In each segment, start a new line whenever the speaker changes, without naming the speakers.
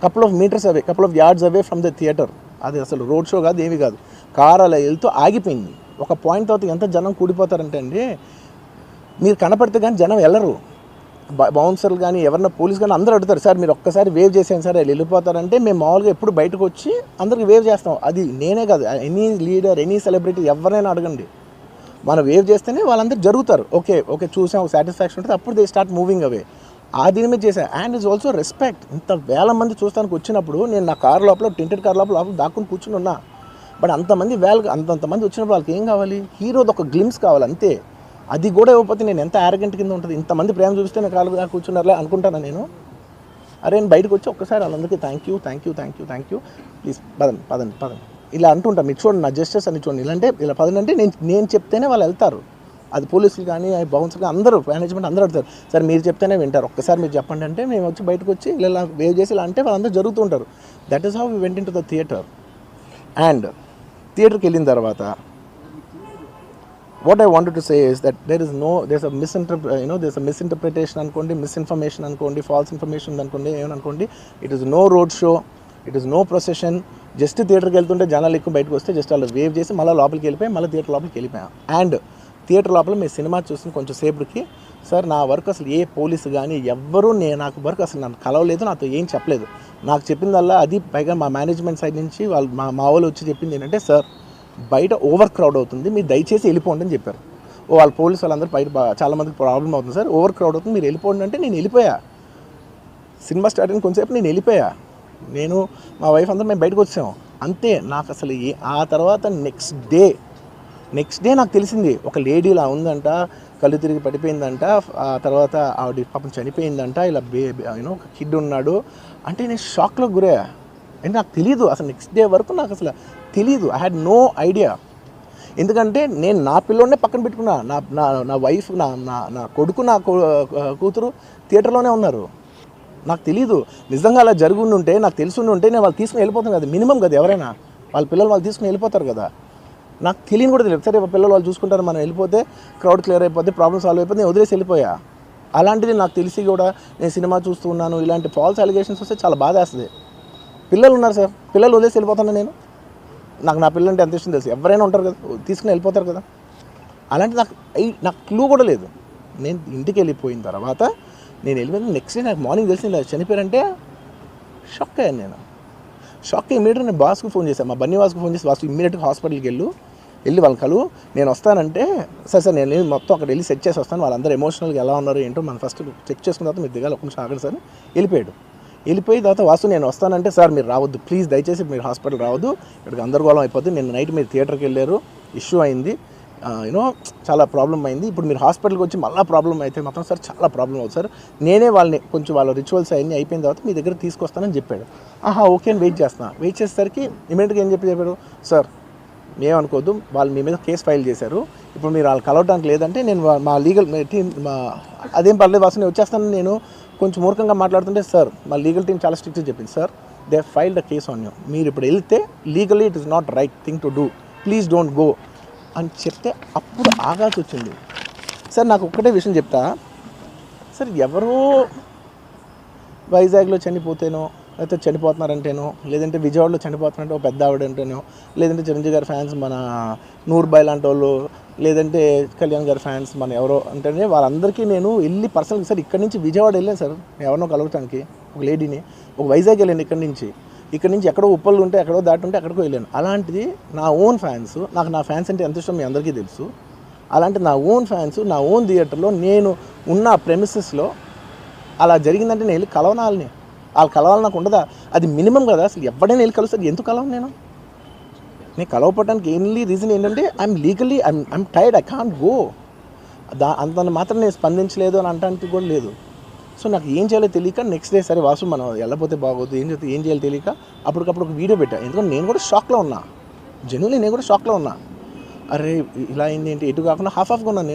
Couple of metres away, couple of yards away from the theatre. అది అసలు road show కాదు, ఏమీ కాదు. కార్ అలా వెళ్తూ ఆగిపోయింది. ఒక పాయింట్ తర్వాత ఎంత జనం కూడిపోతారంటే అండి, మీరు కనపడితే కానీ జనం వెళ్ళరు. బౌన్సర్లు కానీ ఎవరన్నా పోలీస్ కానీ అందరూ అడుగుతారు, సార్ మీరు ఒక్కసారి వేవ్ చేసేయండి సార్, వెళ్ళిపోతారంటే మేము మామూలుగా ఎప్పుడు బయటకు వచ్చి అందరికి వేవ్ చేస్తాం. అది నేనే కాదు, ఎనీ లీడర్, ఎనీ సెలబ్రిటీ ఎవరైనా అడగండి, మనం వేవ్ చేస్తేనే వాళ్ళందరూ జరుగుతారు. ఓకే ఓకే చూసాం, ఒక సాటిస్ఫాక్షన్ ఉంటుంది, అప్పుడు దే స్టార్ట్ మూవింగ్ అవే. ఆ దీని మీద చేశాను. And is also respect. ఇంత వేల మంది చూస్తానికి వచ్చినప్పుడు నేను నా కార్ లోపల, టెంటెడ్ కార్ లోపల దాక్కుని కూర్చుని ఉన్నా. బట్ అంతమంది అంతమంది వచ్చినప్పుడు వాళ్ళకి ఏం కావాలి? హీరోది ఒక గ్లిమ్స్ కావాలి అంతే. అది కూడా ఇవ్వకపోతే నేను ఎంత యారగెంట్ కింద ఉంటుంది. ఇంతమంది ప్రేమ చూపిస్తే నేను కాలు కూర్చున్నారులే అనుకుంటాను నేను. అరే నేను బయటకు వచ్చి ఒక్కసారి వాళ్ళందరికీ థ్యాంక్ యూ ప్లీజ్ పదండి ఇలా అంటుంటా. మీరు చూడండి నా జస్టిస్ అని చూడండి. ఇలాంటే ఇలా పదండి నేను చెప్తేనే వాళ్ళు వెళ్తారు. అది పోలీసులు కానీ బౌన్సర్లు అందరూ, మేనేజ్మెంట్ అందరూ అడుగుతారు, సార్ మీరు చెప్తేనే వింటారు, ఒక్కసారి మీరు చెప్పండి అంటే మేము వచ్చి బయటకు వచ్చి ఇలా వేవ్ చేసి ఇలా అంటే వాళ్ళందరూ జరుగుతుంటారు. That is how we went in to the theatre. And థియేటర్కి వెళ్ళిన తర్వాత what I wanted to say is that there's a misinterpretation అనుకోండి, మిస్ఇన్ఫర్మేషన్ అనుకోండి, ఫాల్స్ ఇన్ఫర్మేషన్ అనుకోండి, ఏమనుకోండి, it is no road show, it is no procession. Just థియేటర్కి వెళ్తుంటే జనాలు ఎక్కువ బయటకు వస్తే జస్ట్ అలా వేవ్ చేసి మళ్ళీ లోపలికి వెళ్ళిపోయి మళ్ళీ థియేటర్ లోపలికి వెళ్ళిపోయాం. అండ్ థియేటర్ లోపల మేము సినిమా చూసిన కొంచెం సేపటికి, సార్ నా వర్క్ అసలు ఏ పోలీసు కానీ ఎవ్వరూ నాకు వర్క్ అసలు నన్ను కలవలేదు, నాతో ఏం చెప్పలేదు. నాకు చెప్పిందల్లా అది పైగా మా మేనేజ్మెంట్ సైడ్ నుంచి వాళ్ళు మా వాళ్ళు వచ్చి చెప్పింది ఏంటంటే, సార్ బయట ఓవర్ క్రౌడ్ అవుతుంది, మీరు దయచేసి వెళ్ళిపోండి అని చెప్పారు. వాళ్ళ పోలీసు వాళ్ళందరూ బయట చాలామందికి ప్రాబ్లం అవుతుంది సార్, ఓవర్ క్రౌడ్ అవుతుంది, మీరు వెళ్ళిపోండి అంటే నేను వెళ్ళిపోయా. సినిమా స్టార్ట్ అయిన కొంచెంసేపు నేను వెళ్ళిపోయా. నేను మా వైఫ్ అందరూ మేము బయటకు వచ్చాము అంతే. నాకు అసలు ఆ తర్వాత నెక్స్ట్ డే నాకు తెలిసింది, ఒక లేడీ ఇలా ఉందంట, కళ్ళు తిరిగి పడిపోయిందంట, ఆ తర్వాత ఆవిడ పాపం చనిపోయిందంట, ఇలా ఒక కిడ్ ఉన్నాడు అంటే నేను షాక్లోకి గురయ్యా. అంటే నాకు తెలియదు అసలు, నెక్స్ట్ డే వరకు నాకు అసలు తెలీదు. I had no idea. ఎందుకంటే నేను నా పిల్లోనే పక్కన పెట్టుకున్నా, నా వైఫ్, నా కొడుకు, నా కూతురు థియేటర్లోనే ఉన్నారు. నాకు తెలీదు. నిజంగా అలా జరుగుండి ఉంటే, నాకు తెలుసుండి ఉంటే నేను వాళ్ళు తీసుకుని వెళ్ళిపోతాను కదా, మినిమం కదా, ఎవరైనా వాళ్ళ పిల్లలు వాళ్ళు తీసుకుని వెళ్ళిపోతారు కదా. నాకు తెలియని కూడా తెలియదు. సరే పిల్లలు వాళ్ళు చూసుకుంటారు, మనం వెళ్ళిపోతే క్రౌడ్ క్లియర్ అయిపోతే, ప్రాబ్లమ్ సాల్వ్ అయిపోతే నేను వదిలేసి వెళ్ళిపోయా. అలాంటిది నాకు తెలిసి కూడా నేను సినిమా చూస్తూ ఉన్నాను, ఇలాంటి ఫాల్స్ అలిగేషన్స్ వస్తే చాలా బాధ వేస్తుంది. పిల్లలు ఉన్నారు సార్, పిల్లలు వదిలేసి వెళ్ళిపోతాను నేను. నాకు నా పిల్లలు అంటే ఎంత ఇష్టం తెలుసు, ఎవరైనా ఉంటారు కదా, తీసుకుని వెళ్ళిపోతారు కదా. అలాంటి నాకు క్లూ కూడా లేదు. నేను ఇంటికి వెళ్ళిపోయిన తర్వాత నేను వెళ్ళిపోయిన నెక్స్ట్ డే నాకు మార్నింగ్ తెలిసింది చనిపోయారంటే షాక్ అయ్యాను నేను. షాక్ అయ్యి ఇమీడియట్గా నేను బాస్కు ఫోన్ చేశాను, మా బన్నీ వాసుకు ఫోన్ చేసి, వాసు ఇమీడియట్గా హాస్పిటల్కి వెళ్ళి వాళ్ళని కలువు, నేను వస్తానంటే సార్ నేను మొత్తం అక్కడ వెళ్ళి సెట్ చేసి వస్తాను, వాళ్ళందరూ ఎమోషనల్గా ఎలా ఉన్నారు ఏంటో మనం ఫస్ట్ చెక్ చేసుకున్న తర్వాత మీరు దిగాలి, ఒక నిమిషం ఆగండి సార్. వెళ్ళిపోయిన తర్వాత వాసు నేను వస్తానంటే, సార్ మీరు రావద్దు ప్లీజ్, దయచేసి మీరు హాస్పిటల్ రావద్దు, ఇక్కడికి గందరగోళం అయిపోతుంది, నిన్న నైట్ మీరు థియేటర్కి వెళ్ళారు, ఇష్యూ అయింది, చాలా ప్రాబ్లం అయింది, ఇప్పుడు మీరు హాస్పిటల్కి వచ్చి మళ్ళీ ప్రాబ్లం అయితే మాత్రం సార్ చాలా ప్రాబ్లం అవుతుంది సార్, నేనే వాళ్ళని కొంచెం వాళ్ళ రిచువల్స్ అవన్నీ అయిపోయిన తర్వాత మీ దగ్గర తీసుకొస్తానని చెప్పాడు. ఓకే అని వెయిట్ చేసేసరికి ఇమీడియట్గా ఏం చెప్పాడు, సార్ ఏమనుకోవద్దు, వాళ్ళు మీ మీద కేసు ఫైల్ చేశారు, ఇప్పుడు మీరు వాళ్ళు కలవడానికి లేదంటే నేను మా లీగల్ టీం అదేం పర్లేదు వాసు నేను వచ్చేస్తాను, నేను కొంచెం మూర్ఖంగా మాట్లాడుతుంటే, సార్ మా లీగల్ టీం చాలా స్ట్రిక్ట్గా చెప్పింది, sir they filed the case on you, మీరు ఇప్పుడు వెళ్తే legally it is not right thing to do, please don't go అని చెప్తే అప్పుడు ఆగాల్సి వచ్చింది. సార్ నాకు ఒక్కటే విషయం చెప్తా సార్, ఎవరో వైజాగ్లో చనిపోతేనో, లేకపోతే చనిపోతున్నారంటేనో, లేదంటే విజయవాడలో చనిపోతున్నారంటే ఒక పెద్ద ఆవిడంటేనో, లేదంటే చిరంజీవి గారి ఫ్యాన్స్ మన నూర్బాయ్ లాంటి వాళ్ళు, లేదంటే కళ్యాణ్ గారి ఫ్యాన్స్ మన ఎవరో అంటేనే వాళ్ళందరికీ నేను వెళ్ళి పర్సనల్గా, సార్ ఇక్కడ నుంచి విజయవాడ వెళ్ళాను సార్ ఎవరినో కలవటానికి, ఒక లేడీని, ఒక వైజాగ్ వెళ్ళాను, ఇక్కడ నుంచి ఎక్కడో ఉప్పలు ఉంటే ఎక్కడో దాటి ఉంటే ఎక్కడికో వెళ్ళాను. అలాంటిది నా ఓన్ ఫ్యాన్స్, నాకు నా ఫ్యాన్స్ అంటే ఎంత ఇష్టం మీ అందరికీ తెలుసు, అలాంటి నా ఓన్ ఫ్యాన్స్ నా ఓన్ థియేటర్లో నేను ఉన్న ప్రెమిసెస్లో అలా జరిగిందంటే నేను వెళ్ళి కలవనాలని, వాళ్ళు కలవాలి నాకు ఉండదా? అది మినిమం కదా. అసలు ఎవడైనా వెళ్ళి కలుస్తారు, ఎందుకు కలవను నేను కలవపడడానికి ఓన్లీ రీజన్ ఏంటంటే I'm tired, I can't go. అంత మాత్రం నేను స్పందించలేదు అని అనడానికి కూడా లేదు. సో నాకు ఏం చేయాలో తెలియక నెక్స్ట్ డే సరే వాసు మనం వెళ్ళకపోతే బాగోదు, ఏం చేయాలో తెలియక అప్పటికప్పుడు ఒక వీడియో పెట్టా. ఎందుకంటే నేను కూడా షాక్లో ఉన్నా, జెన్యున్లీ నేను కూడా షాక్లో ఉన్నా. అరే ఇలా అయింది ఏంటి, ఎటు కాకుండా హాఫ్గా ఉన్నాను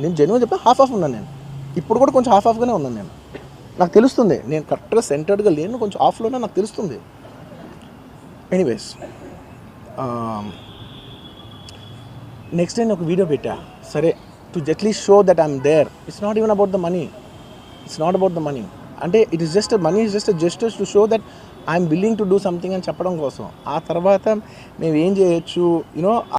నేను జెన్యున్గా చెప్పా, హాఫ్ ఉన్నాను నేను. ఇప్పుడు కూడా కొంచెం హాఫ్గానే ఉన్నాను నేను. నాకు తెలుస్తుంది నేను కరెక్ట్గా సెంటర్డ్గా లేను, కొంచెం ఆఫ్లోనే నాకు తెలుస్తుంది. ఎనీవేస్ నెక్స్ట్ డే నేను ఒక వీడియో పెట్టా, సరే to at least show that I'm there. It's not even about the money, అంటే it is just money is just gestures to show that I'm willing to do something అని చెప్పడం కోసం. ఆ తర్వాత మేము ఏం చేయొచ్చు, యూనో